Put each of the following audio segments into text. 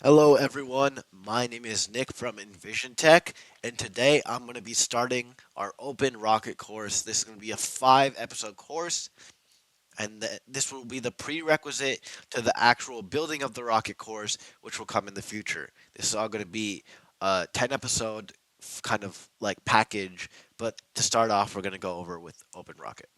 Hello everyone, my name is Nick from Envision Tech, and today I'm going to be starting our Open Rocket course. This is going to be a 5 episode course, and this will be the prerequisite to the actual building of the rocket course, which will come in the future. This is all going to be a 10 episode kind of like package, but to start off, we're going to go over with Open Rocket.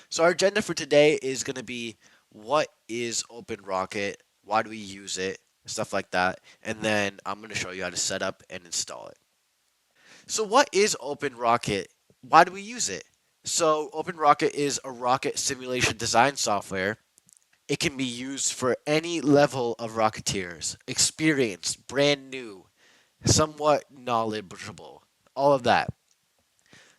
So, our agenda for today is going to be what is Open Rocket, why do we use it, stuff like that, and then I'm going to show you how to set up and install it. So, what is Open Rocket? Why do we use it? So, Open Rocket is a rocket simulation design software. It can be used for any level of Rocketeers, experienced, brand new, somewhat knowledgeable, all of that.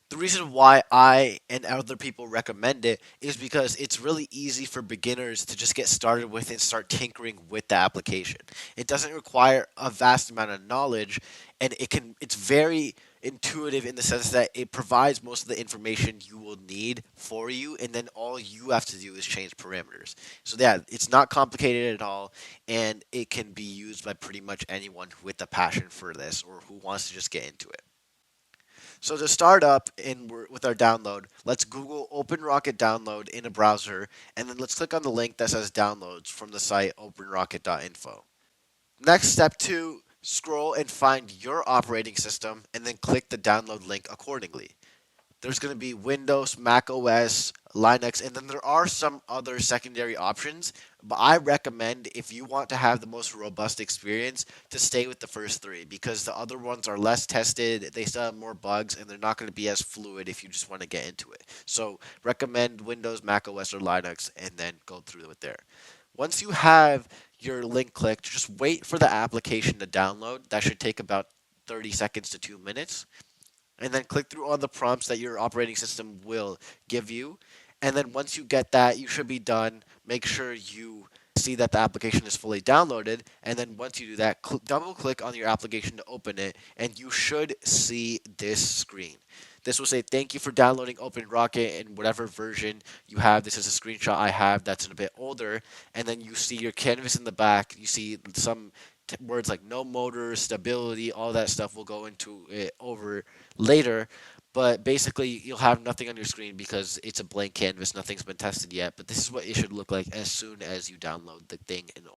The reason why I and other people recommend it is because it's really easy for beginners to just get started with and start tinkering with the application. It doesn't require a vast amount of knowledge, and it's very intuitive in the sense that it provides most of the information you will need for you, and then all you have to do is change parameters. So yeah, it's not complicated at all, and it can be used by pretty much anyone with a passion for this or who wants to just get into it. So to start up with our download, let's Google Open Rocket download in a browser, and then let's click on the link that says downloads from the site openrocket.info. Next, step two, scroll and find your operating system, and then click the download link accordingly. There's going to be Windows, Mac OS, Linux, and then there are some other secondary options. But I recommend, if you want to have the most robust experience, to stay with the first three because the other ones are less tested, they still have more bugs, and they're not going to be as fluid if you just want to get into it. So, recommend Windows, Mac OS, or Linux, and then go through it there. Once you have your link clicked, just wait for the application to download. That should take about 30 seconds to 2 minutes, and then click through all the prompts that your operating system will give you. And then once you get that, you should be done. Make sure you see that the application is fully downloaded. And then once you do that, double click on your application to open it, and you should see this screen. This will say, "Thank you for downloading Open Rocket in whatever version you have." This is a screenshot I have that's a bit older. And then you see your canvas in the back. You see some words like no motor, stability, all that stuff. Will go into it over later. But basically, you'll have nothing on your screen because it's a blank canvas. Nothing's been tested yet. But this is what it should look like as soon as you download the thing in